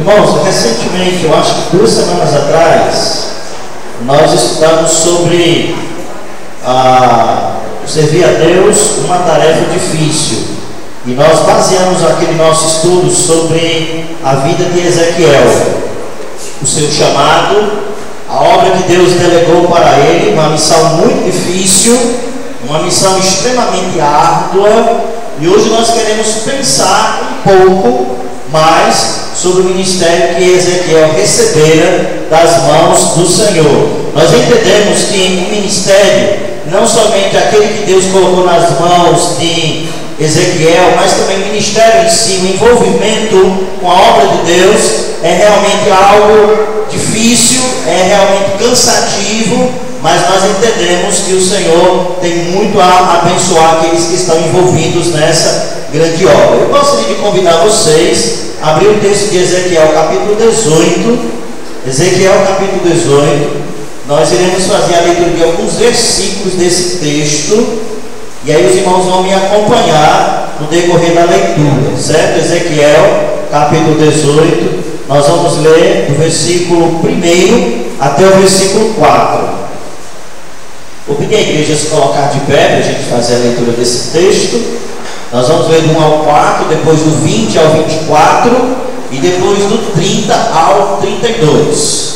Irmãos, recentemente, eu acho que 2 semanas atrás, nós estudamos sobre servir a Deus uma tarefa difícil. E nós baseamos aquele nosso estudo sobre a vida de Ezequiel, o seu chamado, a obra que Deus delegou para ele, uma missão muito difícil, uma missão extremamente árdua. E hoje nós queremos pensar um pouco mais sobre o ministério que Ezequiel recebera das mãos do Senhor. Nós entendemos que o ministério, não somente aquele que Deus colocou nas mãos de Ezequiel, mas também o ministério em si, o envolvimento com a obra de Deus, é realmente algo difícil, é realmente cansativo, mas nós entendemos que o Senhor tem muito a abençoar aqueles que estão envolvidos nessa grande obra. Eu gostaria de convidar vocês a abrir o texto de Ezequiel, capítulo 18. Ezequiel, capítulo 18. Nós iremos fazer a leitura de alguns versículos desse texto, e aí os irmãos vão me acompanhar no decorrer da leitura, certo? Ezequiel, capítulo 18. Nós vamos ler do versículo 1 até o versículo 4. Vou pedir a igreja se colocar de pé para a gente fazer a leitura desse texto. Nós vamos ler do 1 ao 4, depois do 20 ao 24 e depois do 30 ao 32.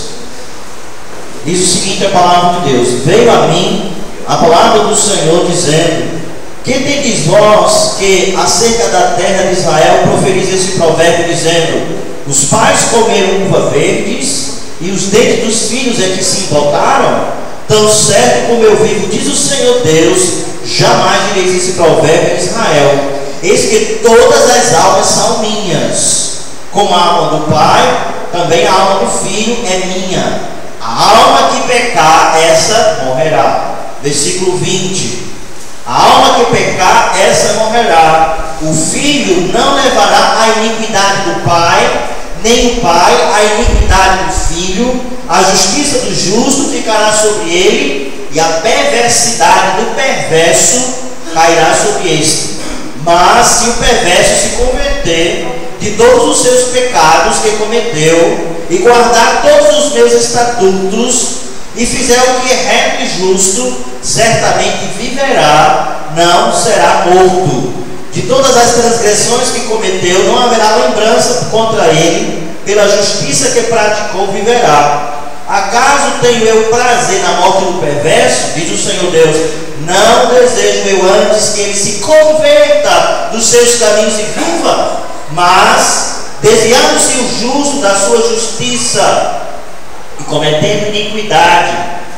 Diz o seguinte a palavra de Deus: veio a mim a palavra do Senhor dizendo: que tendes vós que acerca da terra de Israel proferis esse provérbio dizendo: os pais comeram uva verdes e os dentes dos filhos é que se embotaram? Tão certo como eu vivo, diz o Senhor Deus, jamais direis esse provérbio em Israel. Eis que todas as almas são minhas, como a alma do pai, também a alma do filho é minha. A alma que pecar, essa morrerá. Versículo 20. A alma que pecar, essa morrerá. O filho não levará a iniquidade do pai, nem o pai a iniquidade do filho. A justiça do justo ficará sobre ele, e a perversidade do perverso cairá sobre este. Mas se o perverso se converter de todos os seus pecados que cometeu, e guardar todos os meus estatutos, e fizer o que é reto e justo, certamente viverá, não será morto. De todas as transgressões que cometeu, não haverá lembrança contra ele, pela justiça que praticou, viverá. Acaso tenho eu prazer na morte do perverso? Diz o Senhor Deus: não desejo eu antes que ele se converta dos seus caminhos e viva, mas desviando-se o justo da sua justiça e cometendo iniquidade,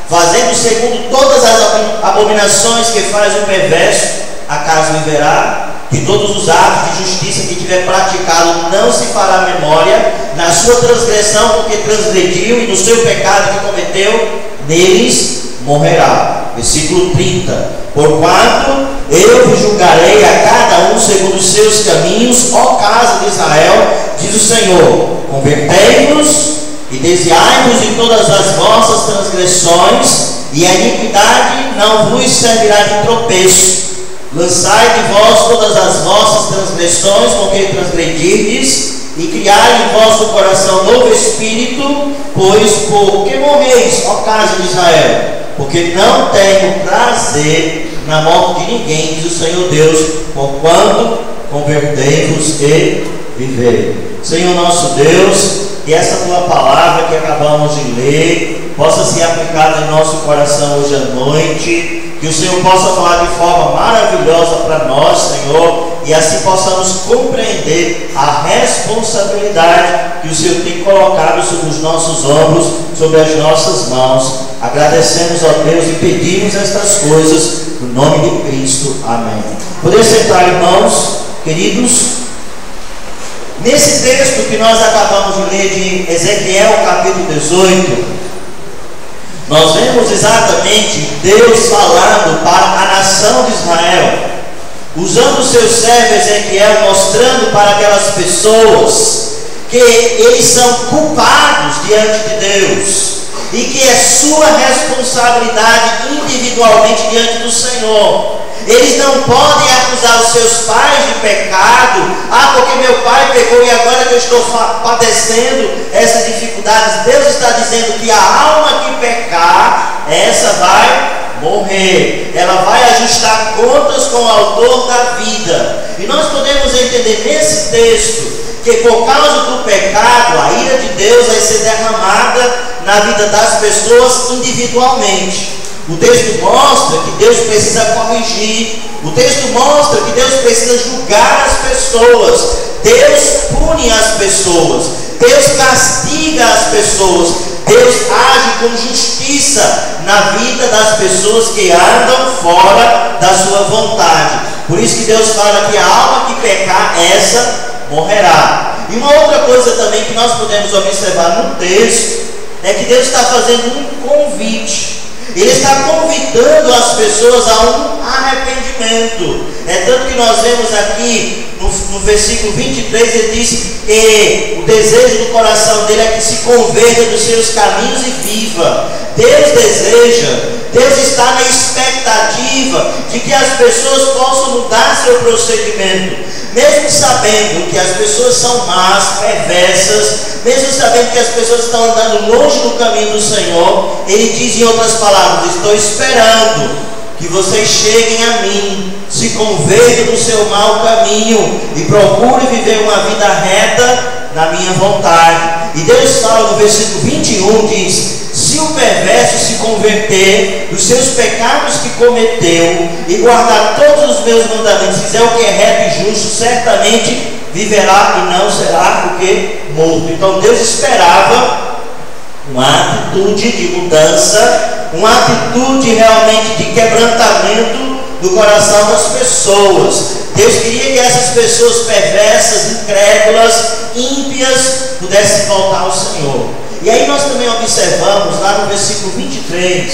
fazendo segundo todas as abominações que faz o perverso, acaso viverá? De todos os atos de justiça que tiver praticado não se fará memória, na sua transgressão porque transgrediu e no seu pecado que cometeu, neles morrerá. Versículo 30. Porquanto eu vos julgarei a cada um segundo os seus caminhos, ó casa de Israel, diz o Senhor: convertei-vos e desviai-vos de todas as vossas transgressões, e a iniquidade não vos servirá de tropeço. Lançai de vós todas as vossas transgressões com que transgredirdes, e criai em vosso coração novo espírito, pois por que morreis, ó casa de Israel? Porque não tenho prazer na morte de ninguém, diz o Senhor Deus, porquanto convertei-vos e vivei. Senhor nosso Deus, que essa tua palavra que acabamos de ler possa ser aplicada em nosso coração hoje à noite, que o Senhor possa falar de forma maravilhosa para nós, Senhor, e assim possamos compreender a responsabilidade que o Senhor tem colocado sobre os nossos ombros, sobre as nossas mãos. Agradecemos a Deus e pedimos estas coisas no nome de Cristo. Amém. Poder sentar, irmãos queridos. Nesse texto que nós acabamos de ler de Ezequiel, capítulo 18, nós vemos exatamente Deus falando para a nação de Israel, usando o seu servo Ezequiel, mostrando para aquelas pessoas que eles são culpados diante de Deus e que é sua responsabilidade individualmente diante do Senhor. Eles não podem acusar os seus pais de pecado. Ah, porque meu pai pecou e agora que eu estou padecendo essas dificuldades. Deus está dizendo que a alma que pecar, essa vai morrer. Ela vai ajustar contas com o autor da vida. E nós podemos entender nesse texto que por causa do pecado, a ira de Deus vai ser derramada na vida das pessoas individualmente. O texto mostra que Deus precisa corrigir. O texto mostra que Deus precisa julgar as pessoas. Deus pune as pessoas. Deus castiga as pessoas. Deus age com justiça na vida das pessoas que andam fora da sua vontade. Por isso que Deus fala que a alma que pecar, essa morrerá. E uma outra coisa também que nós podemos observar no texto é que Deus está fazendo um convite. Ele está convidando as pessoas a um arrependimento. É tanto que nós vemos aqui no versículo 23, ele diz que o desejo do coração dele é que se converta dos seus caminhos e viva. Deus deseja, Deus está na expectativa de que as pessoas possam mudar seu procedimento, mesmo sabendo que as pessoas são más, perversas, mesmo sabendo que as pessoas estão andando longe do caminho do Senhor. Ele diz em outras palavras: estou esperando que vocês cheguem a mim, se convertam do seu mau caminho e procurem viver uma vida reta na minha vontade. E Deus fala no versículo 21, diz: se o perverso se converter dos seus pecados que cometeu e guardar todos os meus mandamentos, fizer o que é reto e justo, certamente viverá e não será porque morto. Então Deus esperava uma atitude de mudança, uma atitude realmente de quebrantamento do coração das pessoas. Deus queria que essas pessoas perversas, incrédulas, ímpias, pudessem voltar ao Senhor. E aí nós também observamos lá no versículo 23,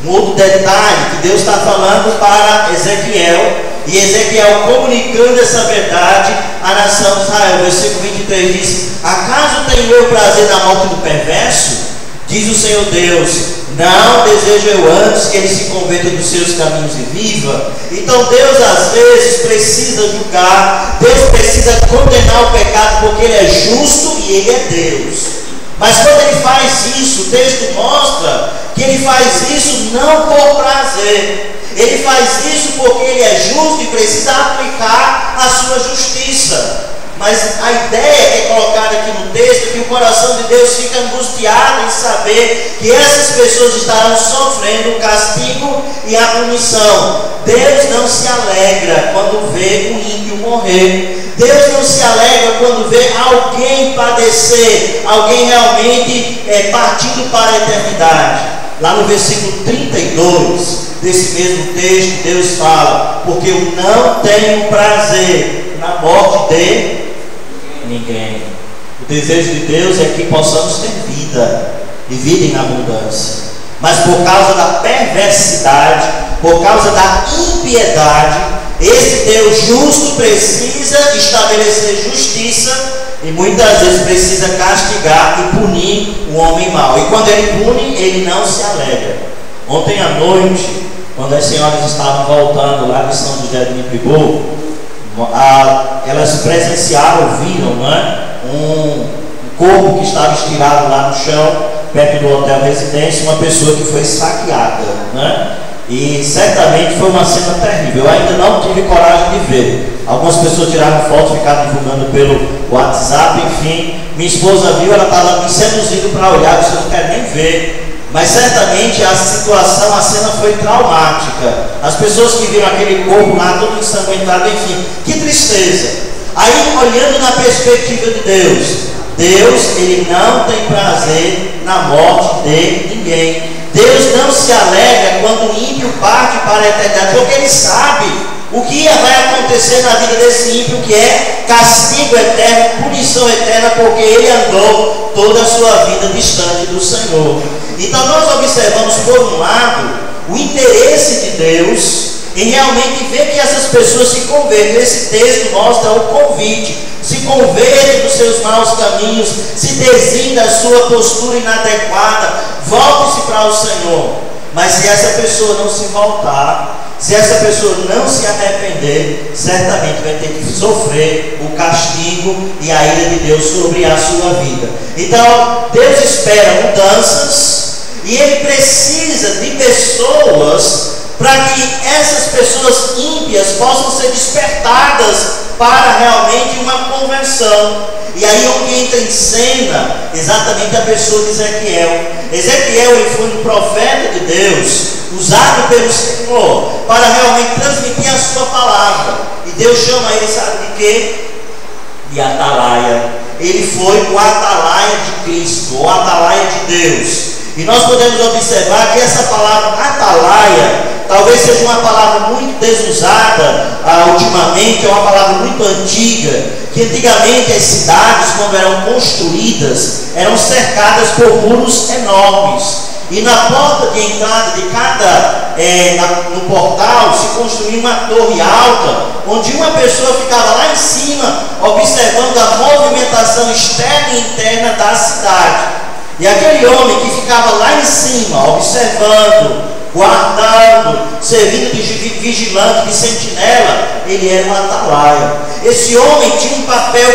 um outro detalhe que Deus está falando para Ezequiel, e Ezequiel comunicando essa verdade à nação de Israel. O versículo 23 diz: acaso tenho eu prazer na morte do perverso? Diz o Senhor Deus: não desejo eu antes que ele se converta dos seus caminhos e viva. Então Deus às vezes precisa julgar, Deus precisa condenar o pecado, porque ele é justo e ele é Deus. Mas quando ele faz isso, o texto mostra que ele faz isso não por prazer. Ele faz isso porque ele é justo e precisa aplicar a sua justiça. Mas a ideia que é colocada aqui no texto é que o coração de Deus fica angustiado em saber que essas pessoas estarão sofrendo o castigo e a punição. Deus não se alegra quando vê o ímpio morrer. Deus não se alegra quando vê alguém padecer, alguém realmente partindo para a eternidade. Lá no versículo 32 desse mesmo texto, Deus fala: porque eu não tenho prazer na morte de ninguém. O desejo de Deus é que possamos ter vida e vida em abundância. Mas por causa da perversidade, por causa da impiedade, esse Deus justo precisa estabelecer justiça e muitas vezes precisa castigar e punir o homem mau. E quando ele pune, ele não se alegra. Ontem à noite, quando as senhoras estavam voltando lá de São José do Mipibu, elas presenciaram, viram, um corpo que estava estirado lá no chão, perto do Hotel Residência, uma pessoa que foi esfaqueada, E certamente foi uma cena terrível. Eu ainda não tive coragem de ver. Algumas pessoas tiraram fotos, ficaram divulgando pelo WhatsApp, enfim. Minha esposa viu, ela estava me seduzindo para olhar, você não quer nem ver. Mas certamente a situação, a cena foi traumática. As pessoas que viram aquele corpo lá, todo ensanguentado, enfim, que tristeza. Aí, olhando na perspectiva de Deus, Deus, ele não tem prazer na morte de ninguém. Deus não se alegra quando o ímpio parte para a eternidade, porque ele sabe o que vai acontecer na vida desse ímpio, que é castigo eterno, punição eterna, porque ele andou toda a sua vida distante do Senhor. Então nós observamos, por um lado, o interesse de Deus em realmente ver que essas pessoas se convertem. Esse texto mostra o convite: se convertem dos seus maus caminhos, se desviem da sua postura inadequada, volte-se para o Senhor. Mas se essa pessoa não se voltar, se essa pessoa não se arrepender, certamente vai ter que sofrer o castigo e a ira de Deus sobre a sua vida. Então, Deus espera mudanças e Ele precisa de pessoas para que essas pessoas ímpias possam ser despertadas para realmente uma conversão. E aí onde entra em cena exatamente a pessoa de Ezequiel. Ezequiel, ele foi um profeta de Deus, usado pelo Senhor para realmente transmitir a sua palavra. E Deus chama ele, sabe de quê? De atalaia. Ele foi o atalaia de Cristo, o atalaia de Deus. E nós podemos observar que essa palavra atalaia talvez seja uma palavra muito desusada ultimamente, é uma palavra muito antiga, que antigamente as cidades, quando eram construídas, eram cercadas por muros enormes. E na porta de entrada de no portal se construía uma torre alta, onde uma pessoa ficava lá em cima, observando a movimentação externa e interna da cidade. E aquele homem que ficava lá em cima, observando, guardando, servindo de vigilante, de sentinela, ele era um atalaia. Esse homem tinha um papel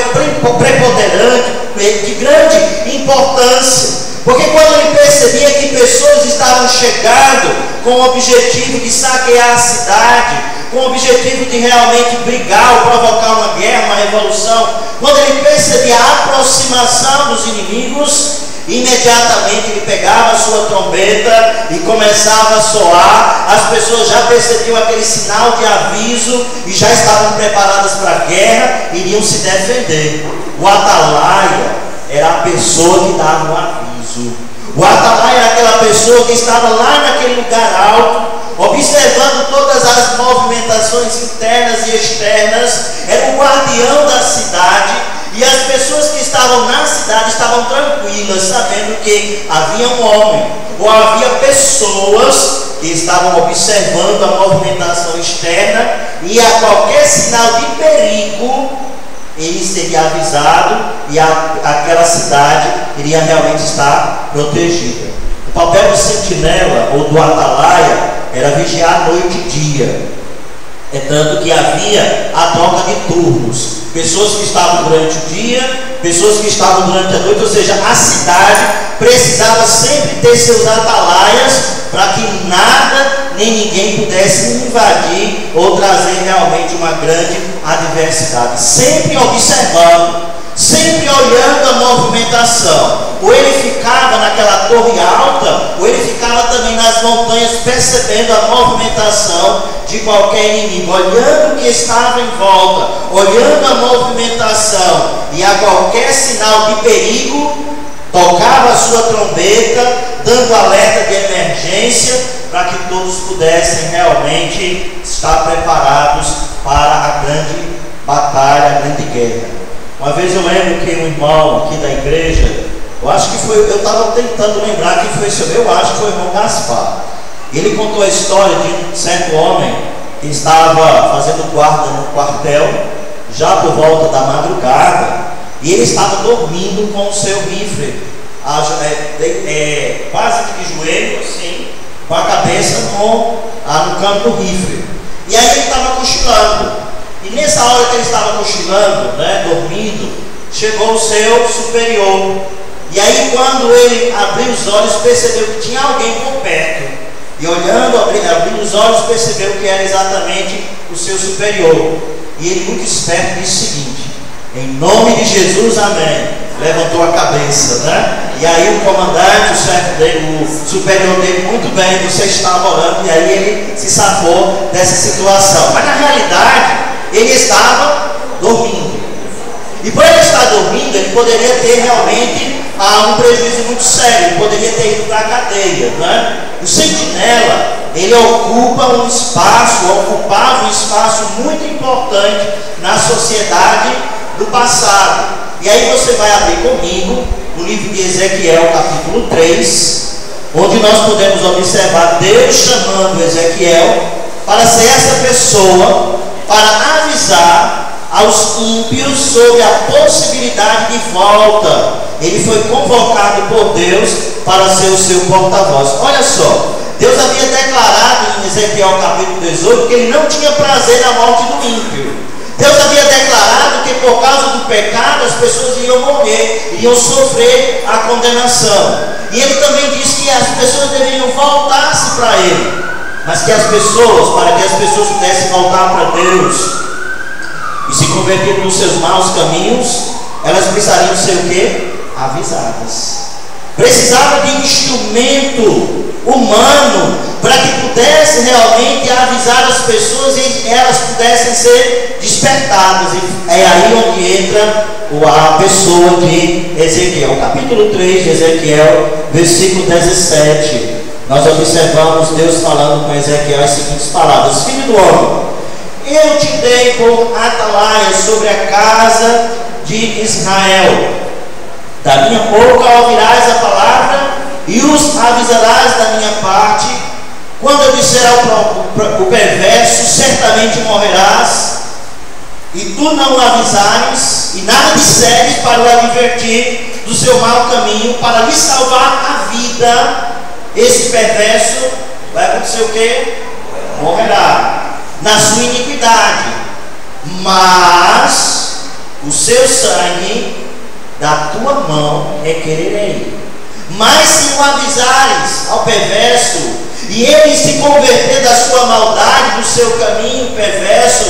preponderante, de grande importância. Porque quando ele percebia que pessoas estavam chegando com o objetivo de saquear a cidade, com o objetivo de realmente brigar ou provocar uma guerra, uma revolução, quando ele percebia a aproximação dos inimigos, imediatamente ele pegava a sua trombeta e começava a soar. As pessoas já percebiam aquele sinal de aviso e já estavam preparadas para a guerra, iriam se defender. O atalaia era a pessoa que dava o aviso. O atalaia era aquela pessoa que estava lá naquele lugar alto, observando todas as movimentações internas e externas. Era o guardião da cidade. E as pessoas que estavam na cidade estavam tranquilas, sabendo que havia um homem, ou havia pessoas que estavam observando a movimentação externa, e a qualquer sinal de perigo, ele seria avisado e aquela cidade iria realmente estar protegida. O papel do sentinela ou do atalaia era vigiar noite e dia. É tanto que havia a troca de turnos. Pessoas que estavam durante o dia, pessoas que estavam durante a noite, ou seja, a cidade precisava sempre ter seus atalaias para que nada nem ninguém pudesse invadir ou trazer realmente uma grande adversidade. Sempre observando, sempre olhando a movimentação. Ou ele ficava naquela torre alta, ou ele ficava também nas montanhas, percebendo a movimentação de qualquer inimigo, olhando o que estava em volta, olhando a movimentação, e a qualquer sinal de perigo, tocava a sua trombeta, dando alerta de emergência, para que todos pudessem realmente estar preparados para a grande batalha, a grande guerra. Uma vez eu lembro que um irmão aqui da igreja, eu acho que foi, eu estava tentando lembrar quem foi esse homem, eu acho que foi o irmão Gaspar. Ele contou a história de um certo homem que estava fazendo guarda no quartel, já por volta da madrugada, e ele estava dormindo com o seu rifle, quase que de joelho, assim, com a cabeça no canto do rifle. E aí ele estava cochilando. E nessa hora que ele estava cochilando, dormindo, chegou o seu superior. E aí quando ele abriu os olhos, percebeu que tinha alguém por perto. E olhando, abrindo os olhos, percebeu que era exatamente o seu superior. E ele, muito esperto, disse o seguinte: em nome de Jesus, amém. Levantou a cabeça, E aí o comandante, o chefe dele, o superior dele, muito bem, você estava orando. E aí ele se safou dessa situação. Mas na realidade, ele estava dormindo. E por ele estar dormindo, ele poderia ter realmente um prejuízo muito sério. Ele poderia ter ido para a cadeia, O sentinela, ele ocupava um espaço muito importante na sociedade do passado. E aí você vai abrir comigo no livro de Ezequiel, capítulo 3, onde nós podemos observar Deus chamando Ezequiel para ser essa pessoa, para avisar aos ímpios sobre a possibilidade de volta. Ele foi convocado por Deus para ser o seu porta-voz. Olha só, Deus havia declarado em Ezequiel capítulo 18 que ele não tinha prazer na morte do ímpio. Deus havia declarado que por causa do pecado as pessoas iriam morrer, iriam sofrer a condenação. E ele também disse que as pessoas deveriam voltar-se para ele, mas que as pessoas, para que as pessoas pudessem voltar para Deus e se converter nos seus maus caminhos, elas precisariam ser o quê? Avisadas. Precisava de um instrumento humano para que pudesse realmente avisar as pessoas e elas pudessem ser despertadas. E é aí onde entra a pessoa de Ezequiel. Capítulo 3 de Ezequiel, versículo 17. Nós observamos Deus falando com Ezequiel as seguintes palavras: Filho do homem, eu te dei por atalaia sobre a casa de Israel. Da minha boca ouvirás a palavra e os avisarás da minha parte. Quando eu disser ao perverso, certamente morrerás, e tu não o avisares, e nada disseres para o advertir do seu mau caminho, para lhe salvar a vida, esse perverso vai acontecer o quê? Morrerá na sua iniquidade, mas o seu sangue da tua mão requererei. Mas se o avisares ao perverso, e ele se converter da sua maldade, do seu caminho perverso,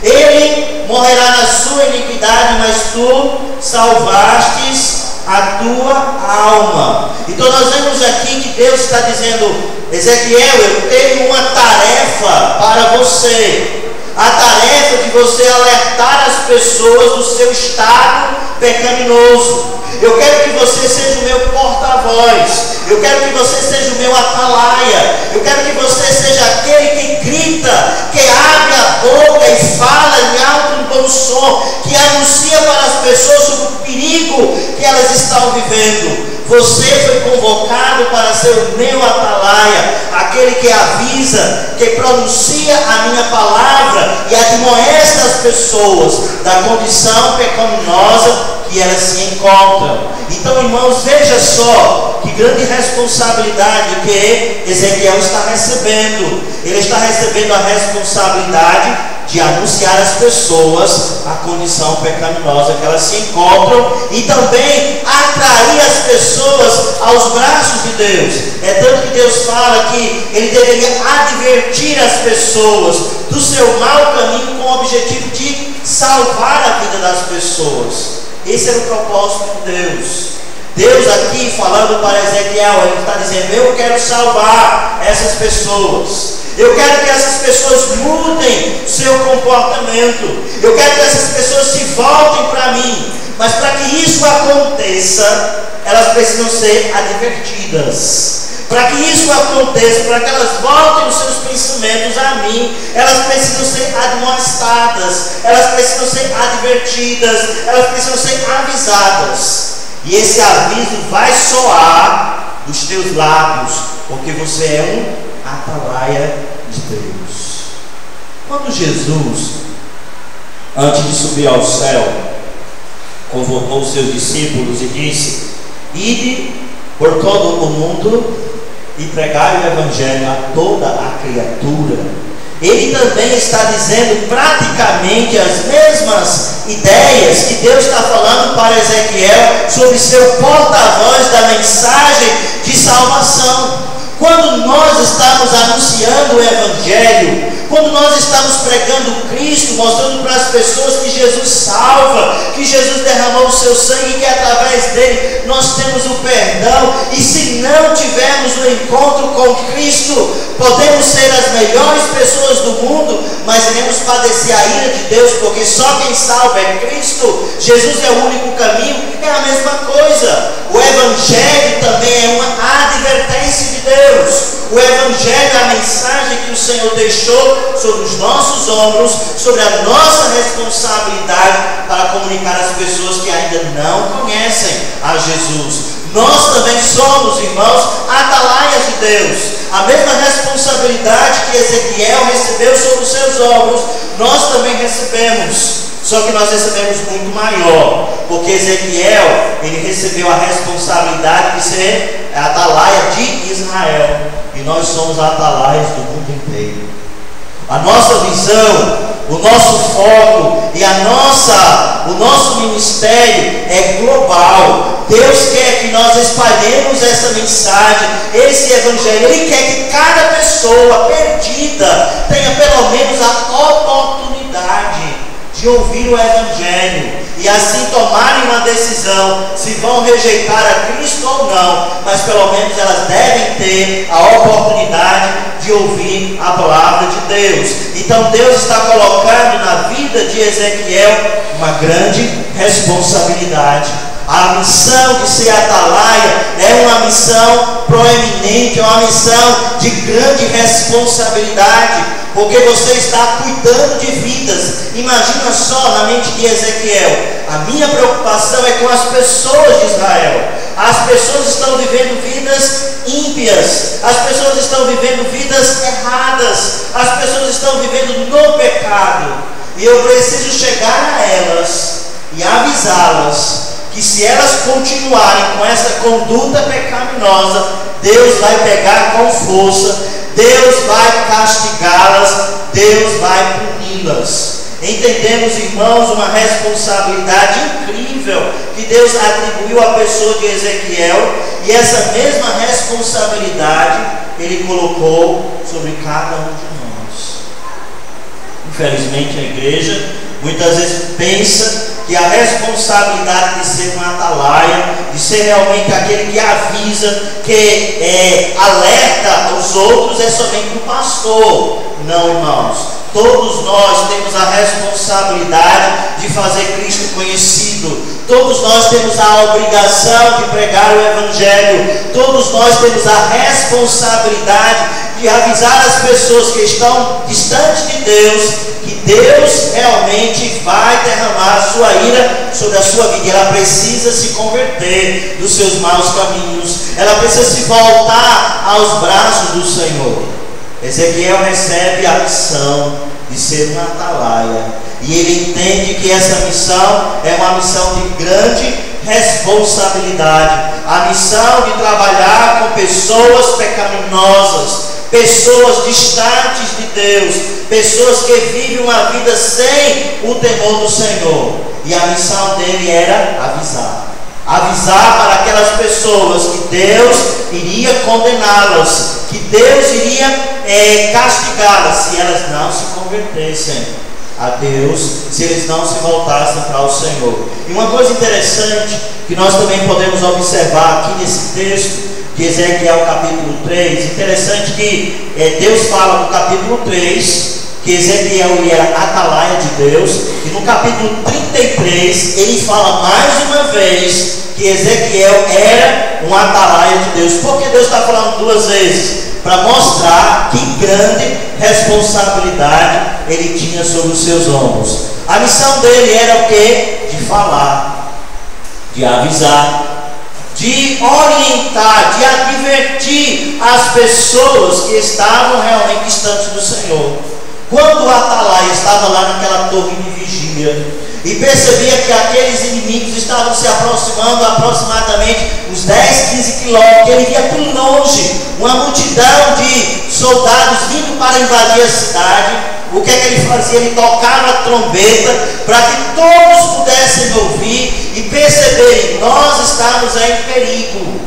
ele morrerá na sua iniquidade, mas tu salvastes a tua alma. Então nós vemos aqui que Deus está dizendo: Ezequiel, eu tenho uma tarefa para você. A tarefa de você alertar as pessoas do seu estado pecaminoso. Eu quero que você seja o meu porta-voz. Eu quero que você seja o meu atalaia. Eu quero que você seja aquele que grita, que abre a boca e fala em alto e bom som, que anuncia para as pessoas sobre o perigo que elas estão vivendo. Você foi convocado para ser o meu atalaia, aquele que avisa, que pronuncia a minha palavra e admoesta as pessoas da condição pecaminosa que elas se encontram. Então, irmãos, veja só que grande responsabilidade que Ezequiel está recebendo. Ele está recebendo a responsabilidade de anunciar às pessoas a condição pecaminosa que elas se encontram e também atrair as pessoas aos braços de Deus. É tanto que Deus fala que ele deveria advertir as pessoas do seu mau caminho com o objetivo de salvar a vida das pessoas. Esse era o propósito de Deus. Deus aqui falando para Ezequiel, ele está dizendo: eu quero salvar essas pessoas. Eu quero que essas pessoas mudem seu comportamento. Eu quero que essas pessoas se voltem para mim. Mas para que isso aconteça, elas precisam ser advertidas. Para que isso aconteça, para que elas voltem os seus pensamentos a mim, elas precisam ser admoestadas, elas precisam ser advertidas, elas precisam ser avisadas. E esse aviso vai soar dos teus lábios, porque você é um atalaia de Deus. Quando Jesus, antes de subir ao céu, convocou os seus discípulos e disse: ide por todo o mundo e pregai o evangelho a toda a criatura, ele também está dizendo praticamente as mesmas ideias que Deus está falando para Ezequiel sobre ser o porta-voz da mensagem de salvação. Quando nós estamos anunciando o Evangelho, quando nós estamos pregando Cristo, mostrando para as pessoas que Jesus salva, que Jesus derramou o seu sangue e que através dele nós temos o perdão, e se não tivermos o encontro com Cristo, podemos ser as melhores pessoas do mundo, mas iremos padecer a ira de Deus, porque só quem salva é Cristo. Jesus é o único caminho. É a mesma coisa. O Evangelho também é uma advertência de Deus. O Evangelho é a mensagem que o Senhor deixou sobre os nossos ombros, sobre a nossa responsabilidade para comunicar às pessoas que ainda não conhecem a Jesus. Nós também somos, irmãos, atalaias de Deus. A mesma responsabilidade que Ezequiel recebeu sobre os seus ombros, nós também recebemos. Só que nós recebemos muito maior, porque Ezequiel, ele recebeu a responsabilidade de ser é a atalaia de Israel, e nós somos a atalaias do mundo inteiro. A nossa visão, o nosso foco e o nosso ministério é global. Deus quer que nós espalhemos essa mensagem, esse evangelho. Ele quer que cada pessoa perdida tenha pelo menos a oportunidade de ouvir o evangelho e assim tomarem uma decisão se vão rejeitar a Cristo ou não, mas pelo menos elas devem ter a oportunidade de ouvir a palavra de Deus. Então Deus está colocando na vida de Ezequiel uma grande responsabilidade. A missão de ser atalaia é uma missão proeminente, é uma missão de grande responsabilidade, porque você está cuidando de vidas. Imagina só na mente de Ezequiel: a minha preocupação é com as pessoas de Israel. As pessoas estão vivendo vidas ímpias, as pessoas estão vivendo vidas erradas, as pessoas estão vivendo no pecado, e eu preciso chegar a elas e avisá-las que se elas continuarem com essa conduta pecaminosa, Deus vai pegar com força, Deus vai castigá-las, Deus vai puni-las. Entendemos, irmãos, uma responsabilidade incrível que Deus atribuiu à pessoa de Ezequiel, e essa mesma responsabilidade Ele colocou sobre cada um de nós. Infelizmente a igreja muitas vezes pensa que a responsabilidade de ser um atalaia, de ser realmente aquele que avisa, que alerta os outros, é somente o pastor. Não, irmãos. Todos nós temos a responsabilidade de fazer Cristo conhecido. Todos nós temos a obrigação de pregar o Evangelho. Todos nós temos a responsabilidade de avisar as pessoas que estão distantes de Deus, que Deus realmente vai derramar a sua ira sobre a sua vida. Ela precisa se converter dos seus maus caminhos. Ela precisa se voltar aos braços do Senhor. Ezequiel recebe a missão de ser um atalaia, e ele entende que essa missão é uma missão de grande responsabilidade. A missão de trabalhar com pessoas pecaminosas, pessoas distantes de Deus, pessoas que vivem uma vida sem o temor do Senhor. E a missão dele era avisar para aquelas pessoas que Deus iria condená-las, que Deus iria castigá-las se elas não se convertessem a Deus, se eles não se voltassem para o Senhor. E uma coisa interessante que nós também podemos observar aqui nesse texto de Ezequiel capítulo 3, interessante que Deus fala no capítulo 3 que Ezequiel era atalaia de Deus, e no capítulo 33 ele fala mais uma vez que Ezequiel era um atalaia de Deus. Por que Deus está falando duas vezes? Para mostrar que grande responsabilidade ele tinha sobre os seus ombros. A missão dele era o quê? De falar, de avisar, de orientar, de advertir as pessoas que estavam realmente distantes do Senhor. Quando o atalaia estava lá naquela torre de vigia e percebia que aqueles inimigos estavam se aproximando aproximadamente uns 10, 15 quilômetros, ele via por longe uma multidão de soldados vindo para invadir a cidade, o que é que ele fazia? Ele tocava a trombeta para que todos pudessem ouvir e perceberem: nós estamos em perigo.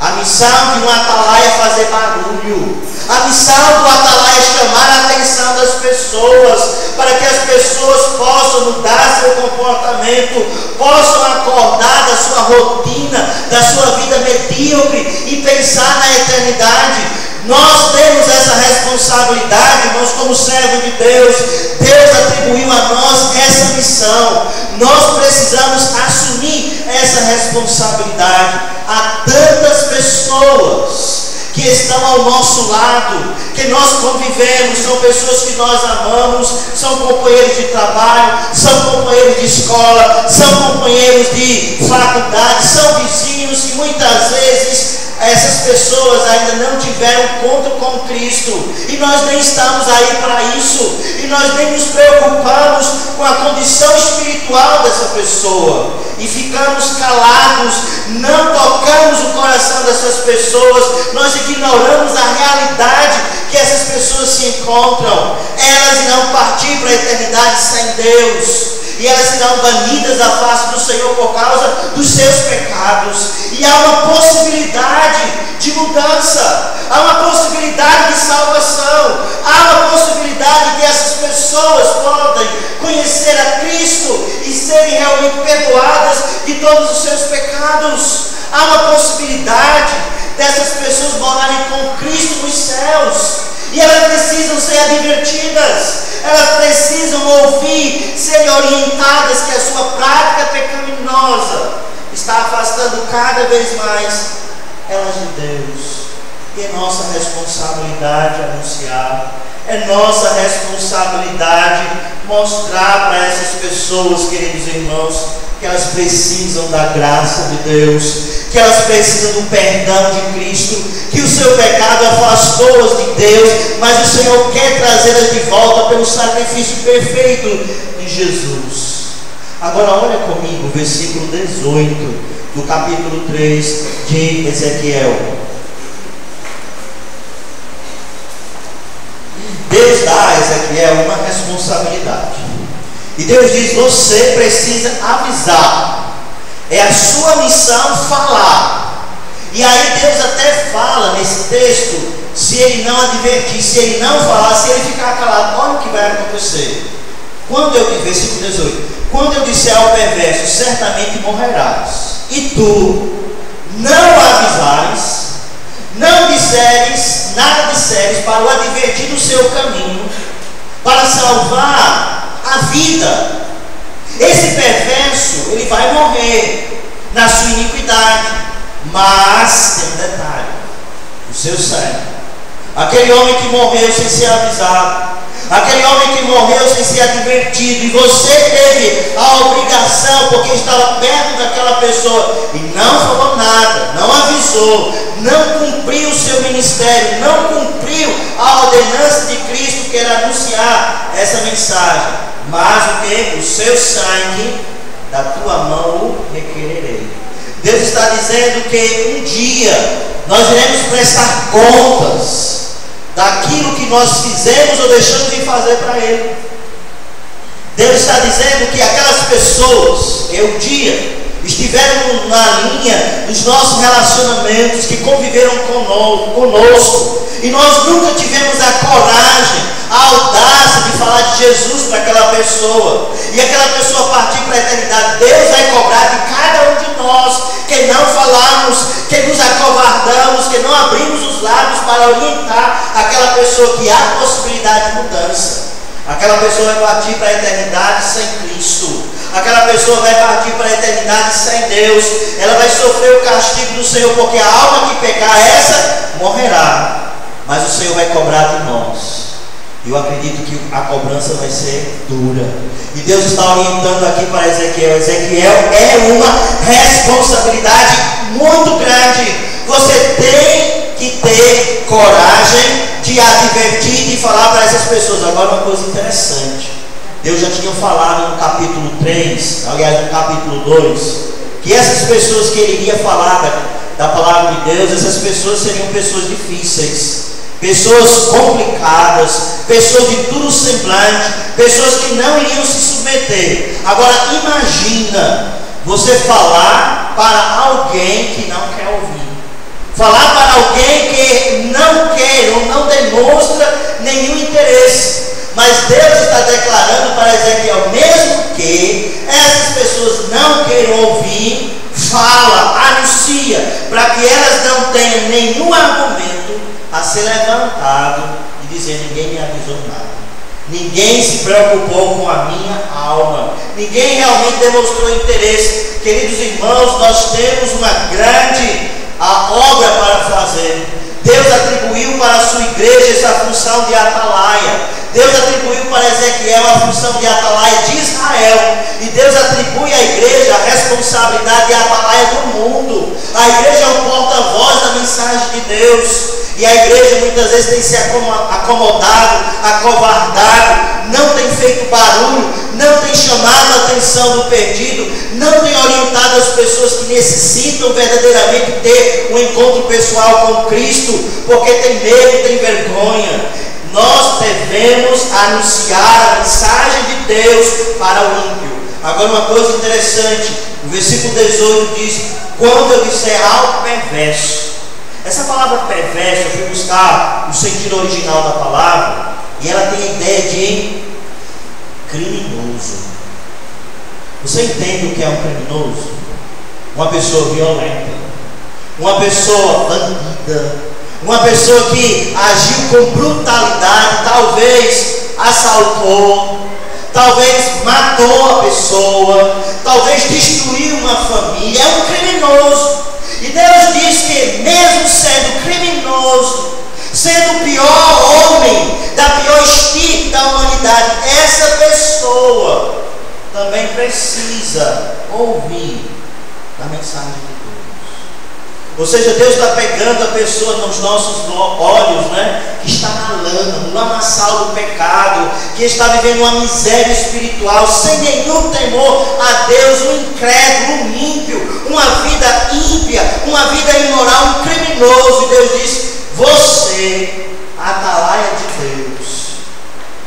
A missão de um atalaia é fazer barulho. A missão do atalaia é chamar a atenção das pessoas, para que as pessoas possam mudar seu comportamento, possam acordar da sua rotina, da sua vida medíocre e pensar na eternidade. Nós temos essa responsabilidade, irmãos, como servo de Deus. Deus atribuiu a nós essa missão. Nós precisamos assumir essa responsabilidade. Há tantas pessoas que estão ao nosso lado, que nós convivemos, são pessoas que nós amamos, são companheiros de trabalho, são companheiros de escola, são companheiros de faculdade, são vizinhos que muitas vezes essas pessoas ainda não tiveram encontro com Cristo, e nós nem estamos aí para isso, e nós nem nos preocupamos com a condição espiritual dessa pessoa. e ficamos calados, não tocamos o coração dessas pessoas, nós ignoramos a realidade que essas pessoas se encontram. Elas irão partir para a eternidade sem Deus. E elas serão banidas da face do Senhor por causa dos seus pecados. E há uma possibilidade de mudança. Há uma possibilidade de salvação. Há uma possibilidade que essas pessoas podem conhecer a Cristo e serem realmente perdoadas de todos os seus pecados. Há uma possibilidade dessas pessoas morarem com Cristo nos céus. E elas precisam ser advertidas. Elas precisam ouvir, serem orientadas que a sua prática pecaminosa está afastando cada vez mais elas de Deus. E é nossa responsabilidade anunciar, é nossa responsabilidade mostrar para essas pessoas, queridos irmãos, que elas precisam da graça de Deus, que elas precisam do perdão de Cristo, que o seu pecado afastou-as de Deus, mas o Senhor quer trazê-las de volta pelo sacrifício perfeito de Jesus. Agora olha comigo o versículo 18 do capítulo 3 de Ezequiel. Deus dá a Ezequiel uma responsabilidade. E Deus diz: você precisa avisar. É a sua missão falar. E aí Deus até fala nesse texto, se ele não advertir, se ele não falar, se ele ficar calado, olha o que vai acontecer. Quando eu, versículo 18, quando eu disser ao perverso, certamente morrerás, e tu não avisares, não disseres, nada disseres para o advertir do seu caminho, para salvar a vida, esse perverso, ele vai morrer na sua iniquidade. Mas tem um detalhe: o seu sangue, aquele homem que morreu sem ser avisado, aquele homem que morreu sem ser advertido, e você teve a obrigação, porque estava perto daquela pessoa e não falou nada, não avisou, não cumpriu o seu ministério, não cumpriu a ordenança de Cristo, que era anunciar essa mensagem. Mas o que? O seu sangue da tua mão o requererei. Deus está dizendo que um dia nós iremos prestar contas daquilo que nós fizemos ou deixamos de fazer para Ele. Deus está dizendo que aquelas pessoas que um dia estiveram na linha dos nossos relacionamentos, que conviveram conosco, e nós nunca tivemos a coragem, a audácia de falar de Jesus para aquela pessoa, e aquela pessoa partir para a eternidade, Deus vai cobrar de cada um de nós, que não falamos, que nos acovardamos, que não abrimos os lábios para orientar aquela pessoa que há possibilidade de mudança. Aquela pessoa vai partir para a eternidade sem Cristo. Aquela pessoa vai partir para a eternidade sem Deus. Ela vai sofrer o castigo do Senhor, porque a alma que pecar essa morrerá. Mas o Senhor vai cobrar de nós. Eu acredito que a cobrança vai ser dura. E Deus está orientando aqui para Ezequiel. Ezequiel é uma responsabilidade muito grande. Você tem que ter coragem de advertir, de falar para essas pessoas. Agora uma coisa interessante. Deus já tinha falado no capítulo 3, aliás no capítulo 2, que essas pessoas que ele iria falar da palavra de Deus, essas pessoas seriam pessoas difíceis, pessoas complicadas, pessoas de duro semblante, pessoas que não iriam se submeter. Agora imagina você falar para alguém que não quer ouvir, falar para alguém que não quer ou não demonstra nenhum interesse. Mas Deus está declarando para Ezequiel, mesmo que essas pessoas não queiram ouvir, fala, anuncia, para que elas não tenham nenhum argumento a ser levantado e dizer: ninguém me avisou nada, ninguém se preocupou com a minha alma, ninguém realmente demonstrou interesse. Queridos irmãos, nós temos uma grande obra para fazer. Deus atribuiu para a sua igreja essa função de atalaia. Deus atribuiu para Ezequiel a função de atalaia de Israel. E Deus atribui à igreja a responsabilidade de atalaia do mundo. A igreja é o porta-voz da mensagem de Deus. E a igreja muitas vezes tem se acomodado, acovardado, não tem feito barulho, não tem chamado a atenção do perdido, não tem orientado as pessoas que necessitam verdadeiramente ter um encontro pessoal com Cristo, porque tem medo, tem vergonha. Nós devemos anunciar a mensagem de Deus para o ímpio. Agora, uma coisa interessante, o versículo 18 diz: quando eu disser ao perverso. Essa palavra perverso, eu fui buscar o sentido original da palavra, e ela tem a ideia de criminoso. Você entende o que é um criminoso? Uma pessoa violenta, uma pessoa bandida, uma pessoa que agiu com brutalidade, talvez assaltou, talvez matou a pessoa, talvez destruiu uma família. É um criminoso. E Deus diz que mesmo sendo criminoso, sendo o pior homem, da pior estirpe da humanidade, essa pessoa também precisa ouvir a mensagem de Deus. Ou seja, Deus está pegando a pessoa nos nossos olhos, que está na lama, no lamaçal do pecado, que está vivendo uma miséria espiritual, sem nenhum temor a Deus, um incrédulo, um ímpio, uma vida ímpia, uma vida imoral, um criminoso. E Deus diz: você, atalaia de Deus,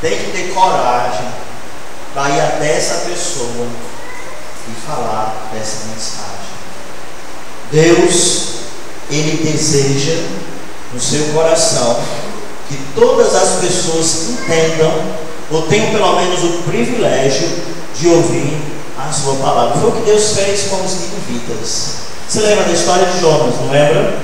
tem que ter coragem para ir até essa pessoa e falar dessa mensagem. Deus, Ele deseja no seu coração que todas as pessoas entendam, ou tenham pelo menos o privilégio de ouvir a sua palavra. Foi o que Deus fez com os ninivitas. Você lembra da história de Jonas, não lembra?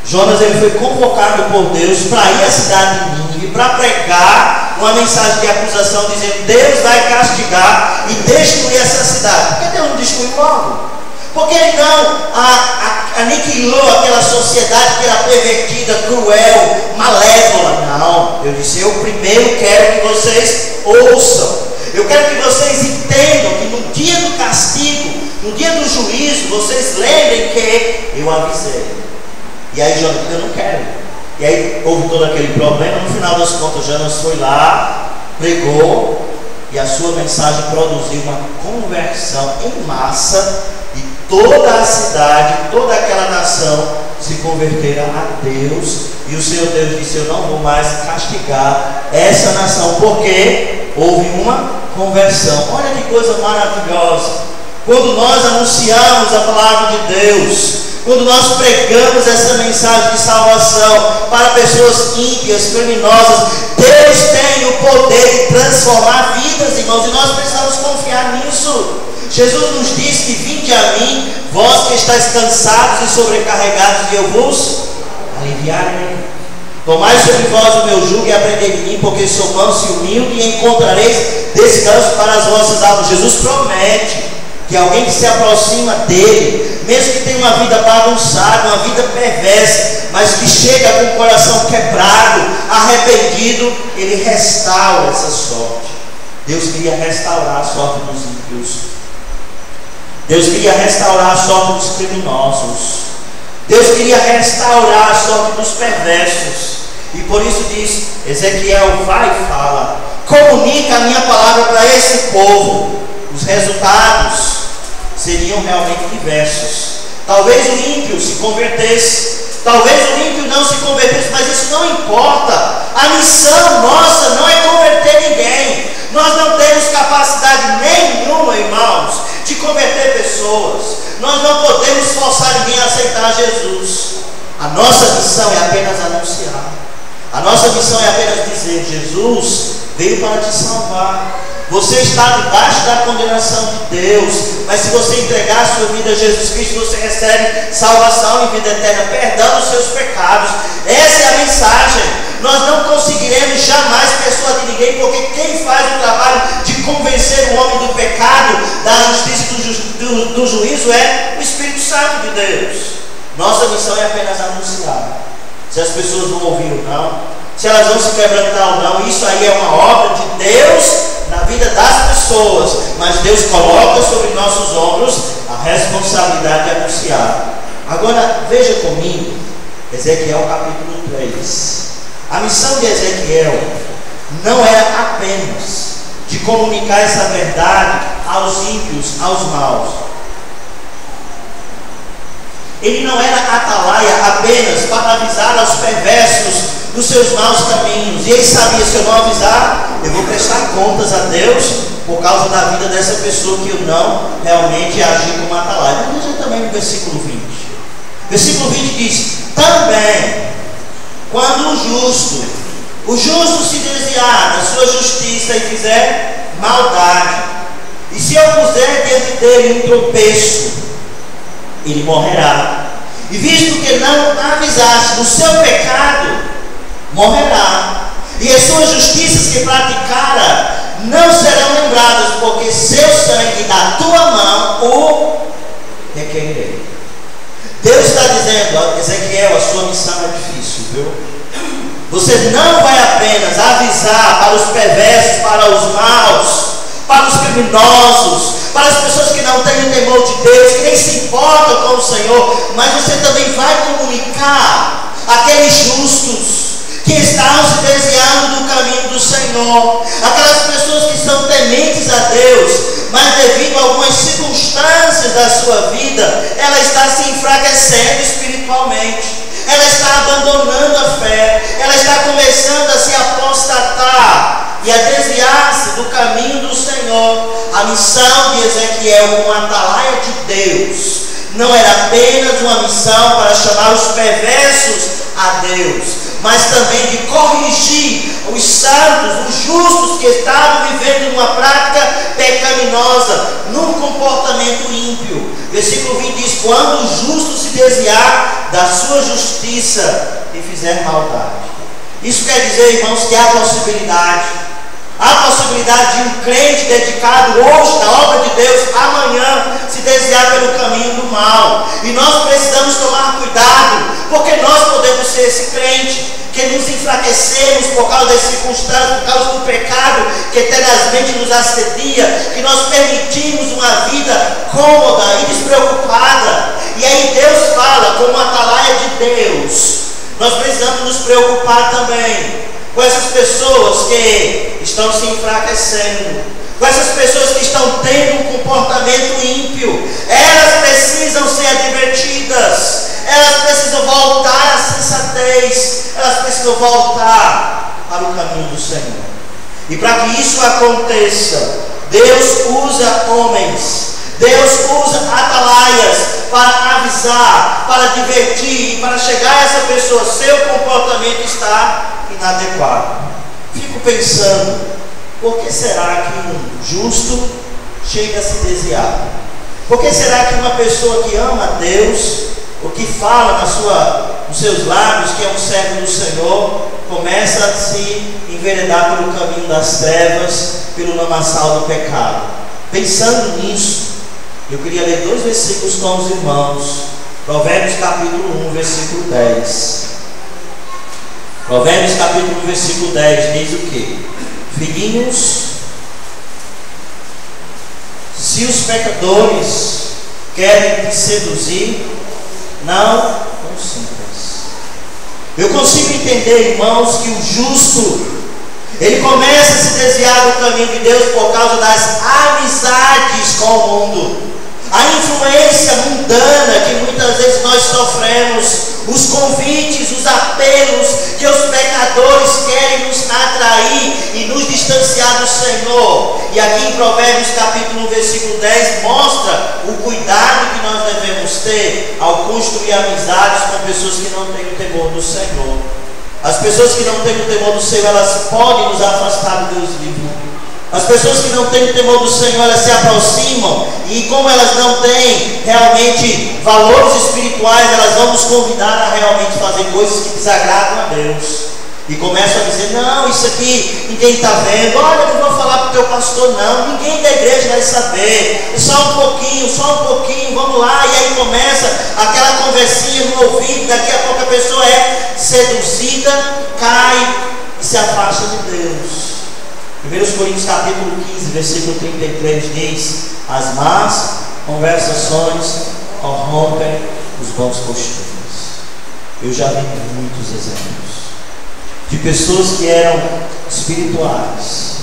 Jonas, ele foi convocado por Deus para ir à cidade de Nínive, para pregar uma mensagem de acusação, dizendo: Deus vai castigar e destruir essa cidade. Por que Deus não destruiu logo? Porque Ele não aniquilou aquela sociedade que era pervertida, cruel, malévola. Não, eu disse: eu primeiro quero que vocês ouçam, eu quero que vocês entendam que no dia do castigo, no dia do juízo, vocês lembrem que eu avisei. E aí Jonas: eu não quero. E aí houve todo aquele problema. No final das contas, Jonas foi lá, pregou, e a sua mensagem produziu uma conversão em massa, e toda a cidade, toda aquela nação se converteram a Deus. E o Senhor Deus disse: eu não vou mais castigar essa nação, porque houve uma conversão. Olha que coisa maravilhosa. Quando nós anunciamos a palavra de Deus, quando nós pregamos essa mensagem de salvação para pessoas ímpias, criminosas, Deus tem o poder de transformar vidas, irmãos, e nós precisamos confiar nisso. Jesus nos diz que: vinde a mim, vós que estáis cansados e sobrecarregados, e eu vos aliviarei. Tomai sobre vós o meu jugo e aprendei de mim, porque sou manso e humilde, e encontrareis descanso para as vossas almas. Jesus promete que alguém que se aproxima dele, mesmo que tenha uma vida bagunçada, uma vida perversa, mas que chega com o coração quebrado, arrependido, ele restaura essa sorte. Deus queria restaurar a sorte dos ímpios. Deus queria restaurar a sorte dos criminosos. Deus queria restaurar a sorte dos perversos. E por isso diz Ezequiel: vai e fala, comunica a minha palavra para esse povo. Os resultados seriam realmente diversos. Talvez o ímpio se convertesse, talvez o ímpio não se convertesse, mas isso não importa. A missão nossa não é converter ninguém. Nós não temos capacidade nenhuma, irmãos, de converter pessoas. Nós não podemos forçar ninguém a aceitar Jesus. A nossa missão é apenas anunciar. A nossa missão é apenas dizer: Jesus veio para te salvar. Você está debaixo da condenação de Deus, mas se você entregar a sua vida a Jesus Cristo, você recebe salvação e vida eterna, perdão dos seus pecados. Essa é a mensagem. Nós não conseguiremos jamais persuadir ninguém, porque quem faz o trabalho de convencer o homem do pecado, da justiça e do juízo é o Espírito Santo de Deus. Nossa missão é apenas anunciar. Se as pessoas vão ouvir ou não, se elas vão se quebrantar ou não, isso aí é uma obra de Deus na vida das pessoas, mas Deus coloca sobre nossos ombros a responsabilidade de anunciar. Agora veja comigo Ezequiel capítulo 3. A missão de Ezequiel não era apenas de comunicar essa verdade aos ímpios, aos maus. Ele não era atalaia apenas para avisar aos perversos dos seus maus caminhos. E ele sabia, se eu não avisar, eu vou prestar contas a Deus por causa da vida dessa pessoa que eu não realmente agi como atalaia. Mas veja também no versículo 20. Versículo 20 diz: também, quando o justo se desviar da sua justiça e fizer maldade, e se eu puser diante dele um tropeço, ele morrerá. E visto que não avisaste do seu pecado, morrerá. E as suas justiças que praticara não serão lembradas, porque seu sangue da tua mão o requererei. Deus está dizendo: Ezequiel, a sua missão é difícil, viu? Você não vai apenas avisar para os perversos, para os maus, para os criminosos, para as pessoas que não têm o temor de Deus, que nem se importam com o Senhor, mas você também vai comunicar àqueles justos que estão se desviando do caminho do Senhor, aquelas pessoas que são tementes a Deus, mas devido a algumas circunstâncias da sua vida, ela está se enfraquecendo espiritualmente, ela está abandonando a fé, ela está começando a se apostatar e a desviar-se do caminho do Senhor. A missão de Ezequiel como atalaia de Deus não era apenas uma missão para chamar os perversos a Deus, mas também de corrigir os santos, os justos que estavam vivendo numa prática pecaminosa, num comportamento ímpio. Versículo 20 diz: quando o justo se desviar da sua justiça e fizer maldade. Isso quer dizer, irmãos, que há possibilidade de um crente dedicado hoje na obra de Deus, amanhã se desviar pelo caminho do mal. E nós precisamos tomar cuidado, porque nós podemos ser esse crente que nos enfraquecemos por causa das circunstâncias, por causa do pecado que tenazmente nos assedia, que nós permitimos uma vida cômoda e despreocupada. E aí Deus fala, como atalaia de Deus, nós precisamos nos preocupar também com essas pessoas que estão se enfraquecendo, com essas pessoas que estão tendo um comportamento ímpio. Elas precisam ser advertidas, elas precisam voltar à sensatez, elas precisam voltar para o caminho do Senhor. E para que isso aconteça, Deus usa homens, Deus usa atalaias para avisar, para advertir e para chegar a essa pessoa: seu comportamento está inadequado. Fico pensando, por que será que um justo chega a se desviar? Por que será que uma pessoa que ama a Deus, ou que fala nos seus lábios que é um servo do Senhor, começa a se enveredar pelo caminho das trevas, pelo lamaçal do pecado? Pensando nisso, eu queria ler 2 versículos com os irmãos. Provérbios capítulo 1, versículo 10. Provérbios capítulo 1, versículo 10 diz o que? Filhinhos, se os pecadores querem te seduzir, não consintas. Eu consigo entender, irmãos, que o justo, ele começa a se desviar do caminho de Deus por causa das amizades com o mundo, a influência mundana que muitas vezes nós sofremos, os convites, os apelos que os pecadores querem nos atrair e nos distanciar do Senhor. E aqui em Provérbios capítulo 1, versículo 10 mostra o cuidado que nós devemos ter ao construir amizades com pessoas que não têm o temor do Senhor. As pessoas que não têm o temor do Senhor, elas podem nos afastar do Deus vivo. As pessoas que não têm o temor do Senhor, elas se aproximam, e como elas não têm realmente valores espirituais, elas vão nos convidar a realmente fazer coisas que desagradam a Deus. E começam a dizer: não, isso aqui ninguém está vendo, olha, eu não vou falar para o teu pastor não, ninguém da igreja vai saber, só um pouquinho, vamos lá. E aí começa aquela conversinha no ouvido, daqui a pouco a pessoa é seduzida, cai e se afasta de Deus. 1 Coríntios capítulo 15, versículo 33 diz: as más conversações corrompem os bons costumes. Eu já vi muitos exemplos de pessoas que eram espirituais,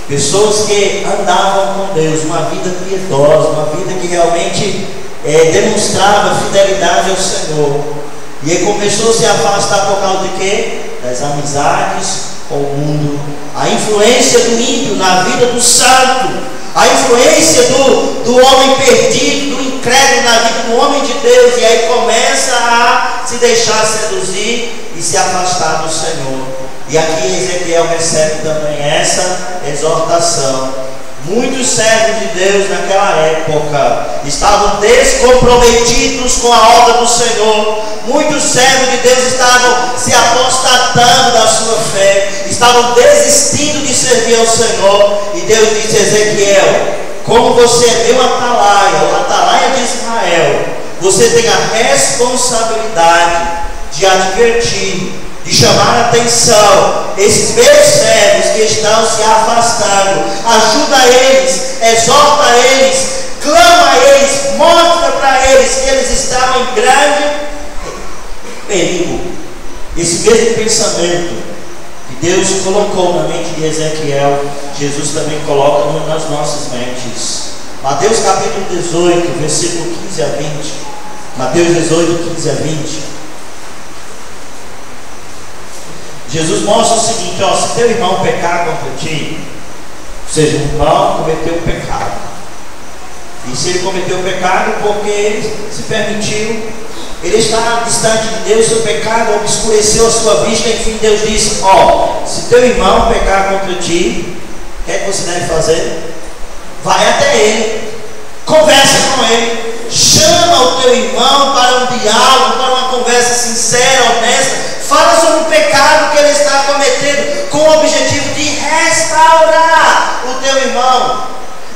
pessoas que andavam com Deus, uma vida piedosa, uma vida que realmente demonstrava fidelidade ao Senhor, e aí começou a se afastar por causa de quê? Das amizades com o mundo, a influência do ímpio na vida do santo, a influência do homem perdido, do incrédulo na vida do homem de Deus, e aí começa a se deixar seduzir e se afastar do Senhor. E aqui Ezequiel recebe também essa exortação. Muitos servos de Deus naquela época estavam descomprometidos com a obra do Senhor. Muitos servos de Deus estavam se apostatando da sua fé, estavam desistindo de servir ao Senhor. E Deus disse a Ezequiel: como você é meu atalaia, o atalaia de Israel, você tem a responsabilidade de advertir, de chamar a atenção esses meus servos que estão se afastando. Ajuda eles, exorta eles, clama a eles, mostra para eles que eles estão em grande perigo. Esse mesmo pensamento que Deus colocou na mente de Ezequiel, Jesus também coloca nas nossas mentes. Mateus capítulo 18, versículo 15 a 20. Mateus 18, 15 a 20. Jesus mostra o seguinte: ó, se teu irmão pecar contra ti, ou seja, o irmão cometeu um pecado, e se ele cometeu um pecado porque ele se permitiu, ele está distante de Deus, seu pecado obscureceu a sua vista, enfim, Deus disse: ó, se teu irmão pecar contra ti, o que é que você deve fazer? Vai até ele, conversa com ele, chama o teu irmão para um diálogo, para uma conversa sincera, honesta. Fala sobre o pecado que ele está cometendo, com o objetivo de restaurar o teu irmão.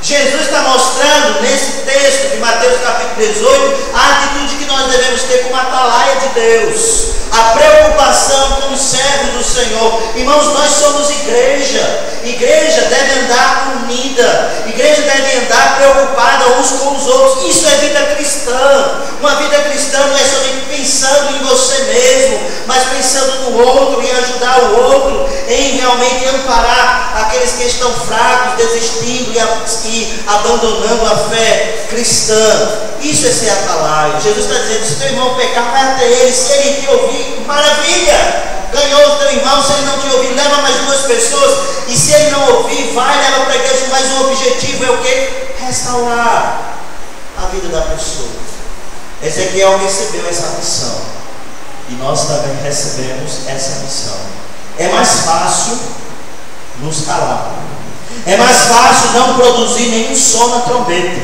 Jesus está mostrando nesse texto de Mateus capítulo 18 a atitude que nós devemos ter como atalaia de Deus, a preocupação com os servos do Senhor. Irmãos, nós somos igreja. Igreja deve andar unida, igreja deve andar preocupada uns com os outros. Isso é vida cristã. Uma vida cristã não é somente pensando em você mesmo, mas pensando no outro, em ajudar o outro, em realmente amparar aqueles que estão fracos, desistindo e abandonando a fé cristã. Isso é ser atalaia. Jesus está dizendo: se teu irmão pecar, vai até ele. Se ele te ouvir, maravilha, ganhou o teu irmão. Se ele não te ouvir, leva mais duas pessoas. E se ele não ouvir, vai, leva para a igreja. Mas o objetivo é o quê? Restaurar a vida da pessoa. Ezequiel recebeu essa missão, e nós também recebemos essa missão. É mais fácil nos calar, é mais fácil não produzir nenhum som na trombeta,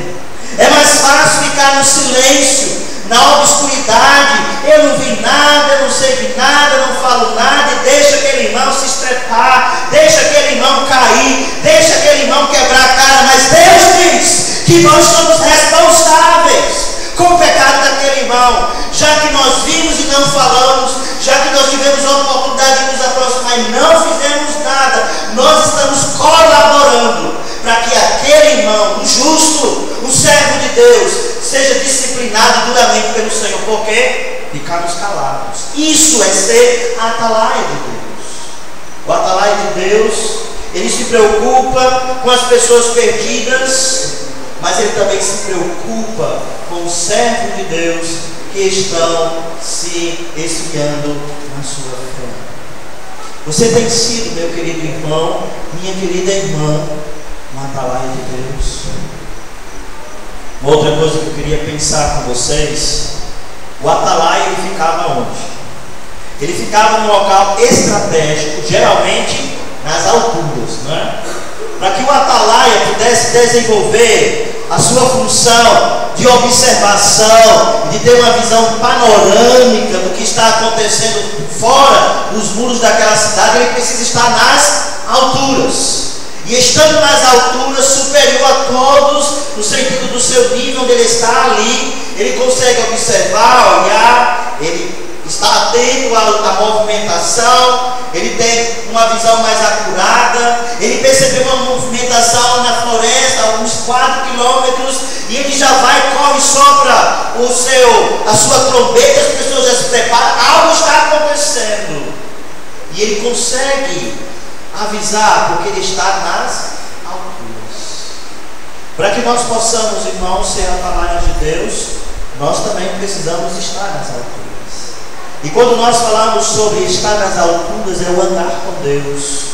é mais fácil ficar no silêncio, na obscuridade. Eu não vi nada, eu não sei de nada, eu não falo nada, e deixa aquele irmão se estrepar, deixa aquele irmão cair, deixa aquele irmão quebrar a cara. Mas Deus diz que nós somos responsáveis com o pecado daquele irmão. Já que nós vimos e não falamos, já que nós tivemos a oportunidade de nos aproximar e não fizemos nada, nós estamos colaborando para que aquele irmão, um justo, um servo de Deus, seja disciplinado duramente pelo Senhor. Por quê? Ficarmos calados. Isso é ser atalaia de Deus. O atalaia de Deus, ele se preocupa com as pessoas perdidas, mas ele também se preocupa com os servos de Deus que estão se esfriando na sua fé. Você tem sido, meu querido irmão, minha querida irmã, uma atalaia de Deus? Uma outra coisa que eu queria pensar com vocês: o atalaia, ele ficava onde? Ele ficava num local estratégico, geralmente nas alturas, não é? Para que o atalaia pudesse desenvolver a sua função de observação, de ter uma visão panorâmica do que está acontecendo fora dos muros daquela cidade, ele precisa estar nas alturas. E estando nas alturas, superior a todos, no sentido do seu nível, onde ele está ali, ele consegue observar, olhar, ele está atento à movimentação, ele tem uma visão mais acurada, ele percebeu uma movimentação na floresta, alguns 4 quilômetros, e ele já vai, corre só para a sua trombeta, as pessoas já se preparam, algo está acontecendo. E ele consegue avisar, porque ele está nas alturas. Para que nós possamos, irmãos, ser atalaias de Deus, nós também precisamos estar nas alturas. E quando nós falamos sobre estar nas alturas, é o andar com Deus.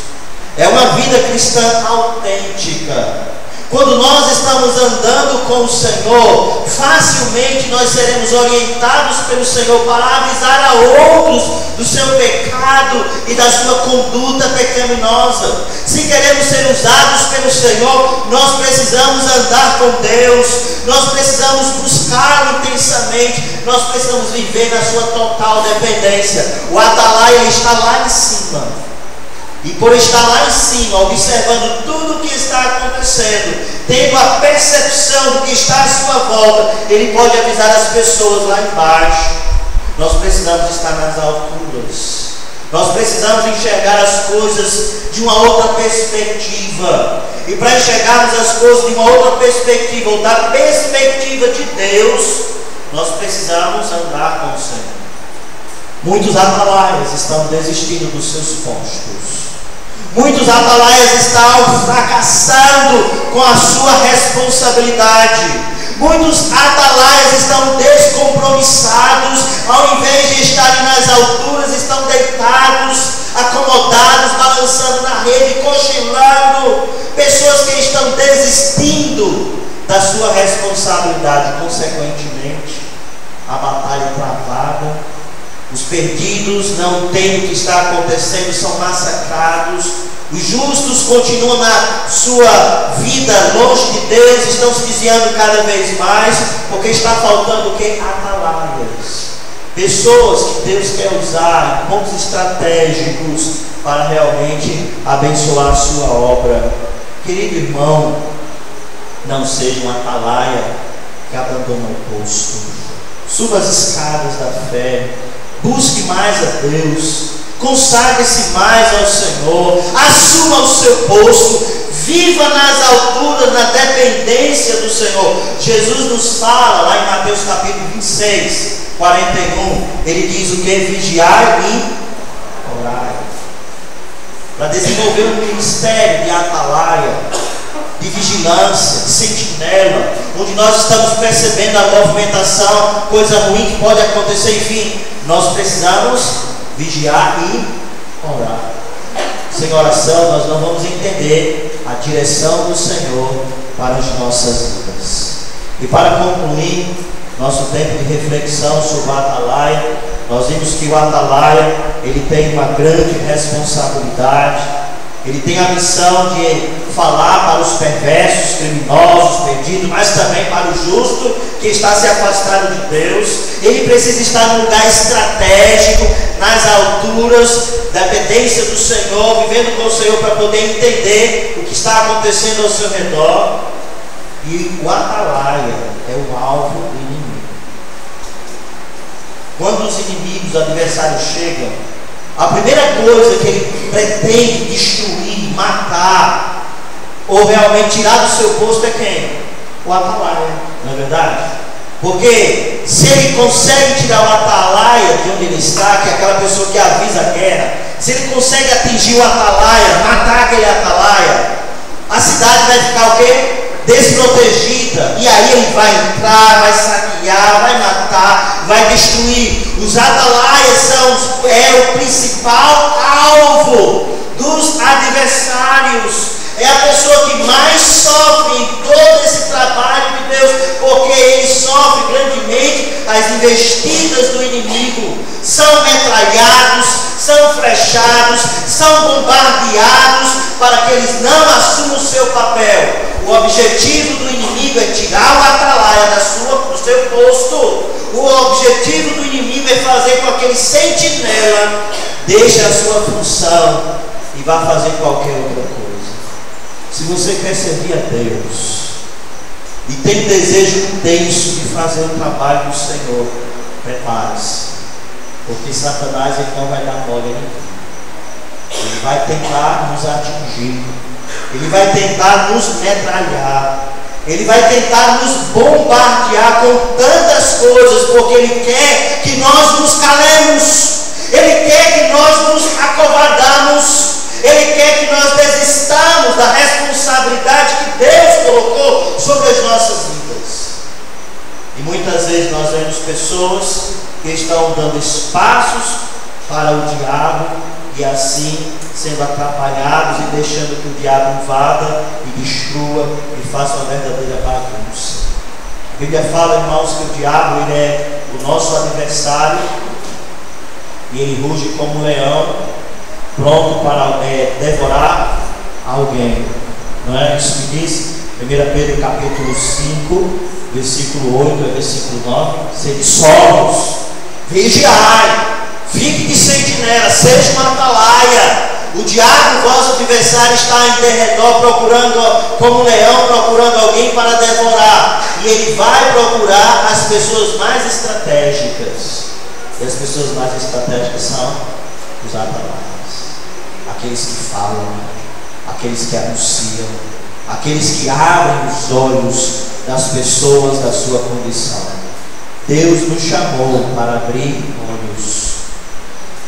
É uma vida cristã autêntica. Quando nós estamos andando com o Senhor, facilmente nós seremos orientados pelo Senhor para avisar a outros do seu pecado e da sua conduta pecaminosa. Se queremos ser usados pelo Senhor, nós precisamos andar com Deus, nós precisamos buscá-lo intensamente, nós precisamos viver na sua total dependência. O atalaia, ele está lá em cima. E por estar lá em cima, observando tudo o que está acontecendo, tendo a percepção do que está à sua volta, ele pode avisar as pessoas lá embaixo. Nós precisamos estar nas alturas. Nós precisamos enxergar as coisas de uma outra perspectiva. E para enxergarmos as coisas de uma outra perspectiva, ou da perspectiva de Deus, nós precisamos andar com o Senhor. Muitos atalaias estão desistindo dos seus postos. Muitos atalaias estão fracassando com a sua responsabilidade. Muitos atalaias estão descompromissados. Ao invés de estarem nas alturas, estão deitados, acomodados, balançando na rede, cochilando. Pessoas que estão desistindo da sua responsabilidade. Consequentemente, a batalha é travada. Os perdidos, não têm o que está acontecendo, são massacrados. Os justos continuam na sua vida longe de Deus, estão se desviando cada vez mais, porque está faltando o que? Atalaias. Pessoas que Deus quer usar em pontos estratégicos para realmente abençoar a sua obra. Querido irmão, não seja um atalaia que abandona o posto. Suba as escadas da fé. Busque mais a Deus, consagre-se mais ao Senhor, assuma o seu posto, viva nas alturas, na dependência do Senhor. Jesus nos fala lá em Mateus capítulo 26, 41, ele diz o que? Vigiai e orai. Para desenvolver um ministério de atalaia, de vigilância, de sentinela, onde nós estamos percebendo a movimentação, coisa ruim que pode acontecer, enfim, nós precisamos vigiar e orar. Sem oração nós não vamos entender a direção do Senhor para as nossas vidas. E para concluir nosso tempo de reflexão sobre o atalaia, nós vimos que o atalaia, ele tem uma grande responsabilidade. Ele tem a missão de falar para os perversos, criminosos, perdidos, mas também para o justo que está se afastando de Deus. Ele precisa estar num lugar estratégico, nas alturas, dependência do Senhor, vivendo com o Senhor para poder entender o que está acontecendo ao seu redor. E o atalaia é o alvo do inimigo. Quando os inimigos, os adversários chegam, a primeira coisa que ele pretende destruir, matar, ou realmente tirar do seu posto é quem? O atalaia, não é verdade? Porque se ele consegue tirar o atalaia de onde ele está, que é aquela pessoa que avisa a guerra, se ele consegue atingir o atalaia, matar aquele atalaia, a cidade vai ficar o quê? Desprotegida. E aí ele vai entrar, vai saquear, vai matar, vai destruir. Os atalaias é o principal alvo dos adversários. É a pessoa que mais sofre em todo esse trabalho de Deus, porque ele sofre grandemente as investidas do inimigo. São metralhados, são flechados, são bombardeados para que eles não assumam o seu papel. O objetivo do inimigo é tirar o atalaia do seu posto. O objetivo do inimigo é fazer com que aquele sentinela deixe a sua função e vá fazer qualquer outra coisa. Se você quer servir a Deus e tem desejo intenso de fazer o trabalho do Senhor, prepare-se, porque Satanás então vai dar mole em ninguém. Ele vai tentar nos atingir, ele vai tentar nos metralhar, ele vai tentar nos bombardear com tantas coisas, porque Ele quer que nós nos calemos, Ele quer que nós nos acovardamos, Ele quer que nós desistamos da responsabilidade que Deus colocou sobre as nossas vidas. E muitas vezes nós vemos pessoas que estão dando espaços para o diabo e assim sendo atrapalhados e deixando que o diabo invada e destrua e faça uma verdadeira bagunça. A Bíblia fala, irmãos, que o diabo ele é o nosso adversário e ele ruge como um leão, pronto para devorar alguém. Não é isso que diz 1 Pedro capítulo 5, versículo 8 e versículo 9? Sede sóbrios, vigiai, fique de sentinela, seja uma atalaia. O diabo, vosso adversário, está em derredor procurando, como um leão, procurando alguém para devorar. E ele vai procurar as pessoas mais estratégicas. E as pessoas mais estratégicas são os atalaias, aqueles que falam, aqueles que anunciam, aqueles que abrem os olhos das pessoas da sua condição. Deus nos chamou para abrir olhos.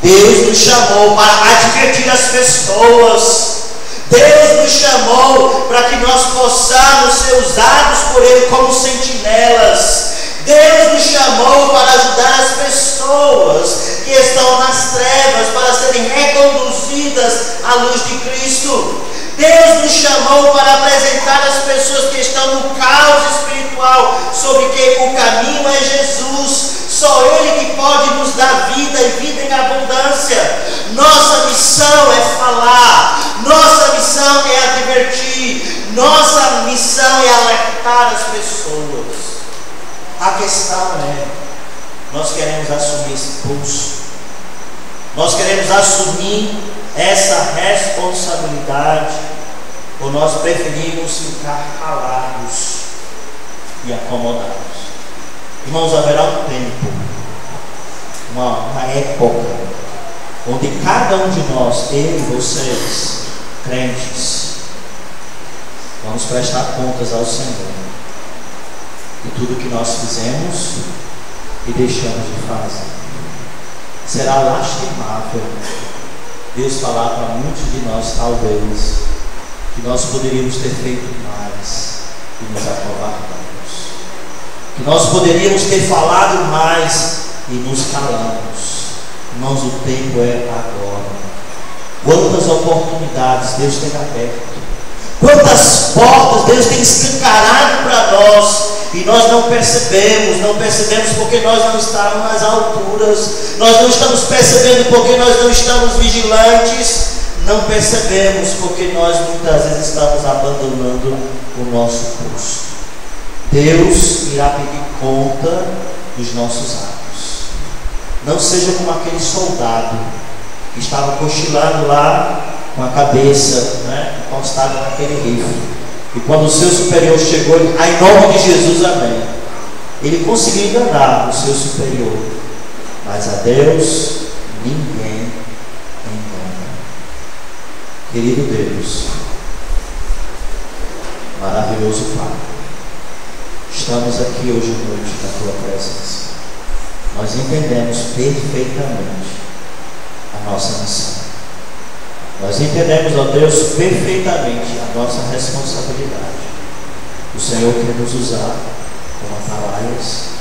Deus nos chamou para advertir as pessoas. Deus nos chamou para que nós possamos ser usados por Ele como sentinelas. Deus nos chamou para ajudar as pessoas que estão nas trevas, para serem reconduzidas à luz de Cristo. Deus nos chamou para apresentar as pessoas que estão no caos espiritual sobre que o caminho é Jesus. Só Ele que pode nos dar vida e vida em abundância. Nossa missão é falar, nossa missão é advertir, nossa missão é alertar as pessoas. A questão é, nós queremos assumir esse pulso, nós queremos assumir essa responsabilidade, ou nós preferimos ficar calados e acomodados. Irmãos, haverá um tempo, uma época, onde cada um de nós, eu e vocês, crentes, vamos prestar contas ao Senhor de tudo que nós fizemos e deixamos de fazer. Será lastimável Deus falar para muitos de nós, talvez, que nós poderíamos ter feito mais e nos acovardamos, que nós poderíamos ter falado mais e nos calamos. Irmãos, o tempo é agora. Quantas oportunidades Deus tem aberto, quantas portas Deus tem escancarado para nós, e nós não percebemos porque nós não estamos nas alturas, nós não estamos percebendo porque nós não estamos vigilantes, não percebemos porque nós muitas vezes estamos abandonando o nosso posto. Deus irá pedir conta dos nossos atos. Não seja como aquele soldado que estava cochilando lá com a cabeça, encostado naquele rifle. E quando o seu superior chegou, ele, em nome de Jesus, amém. Ele conseguiu enganar o seu superior, mas a Deus ninguém engana. Querido Deus, maravilhoso Pai, estamos aqui hoje à noite na Tua presença. Nós entendemos perfeitamente a nossa missão. Nós entendemos, ó Deus, perfeitamente a nossa responsabilidade. O Senhor quer nos usar como atalaias.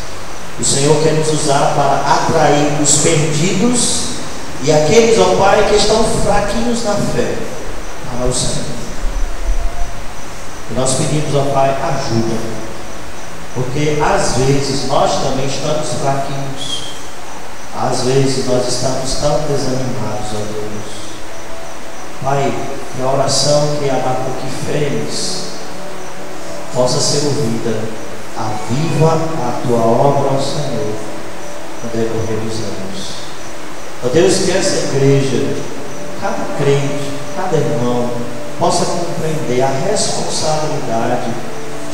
O Senhor quer nos usar para atrair os perdidos e aqueles, ó Pai, que estão fraquinhos na fé para o Senhor. E nós pedimos, ó Pai, ajuda, porque às vezes nós também estamos fraquinhos. Às vezes nós estamos tão desanimados, ó Deus. Pai, que a oração que Abacuque fez possa ser ouvida. Aviva a Tua obra, ó Senhor, no decorrer dos anos. Ó Deus, que essa igreja, cada crente, cada irmão, possa compreender a responsabilidade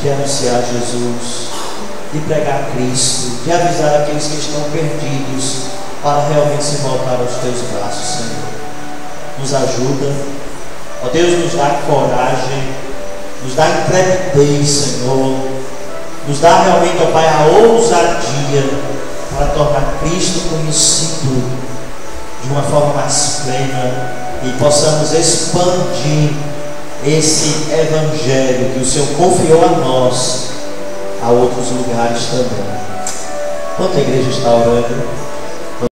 de anunciar Jesus, de pregar Cristo, de avisar aqueles que estão perdidos para realmente se voltar aos Teus braços, Senhor. Nos ajuda, ó Deus, nos dá coragem, nos dá intrepidez, Senhor, Nos dá realmente, ó Pai, a ousadia para tornar Cristo conhecido de uma forma mais plena e possamos expandir esse Evangelho que o Senhor confiou a nós, a outros lugares também. Enquanto a igreja está orando,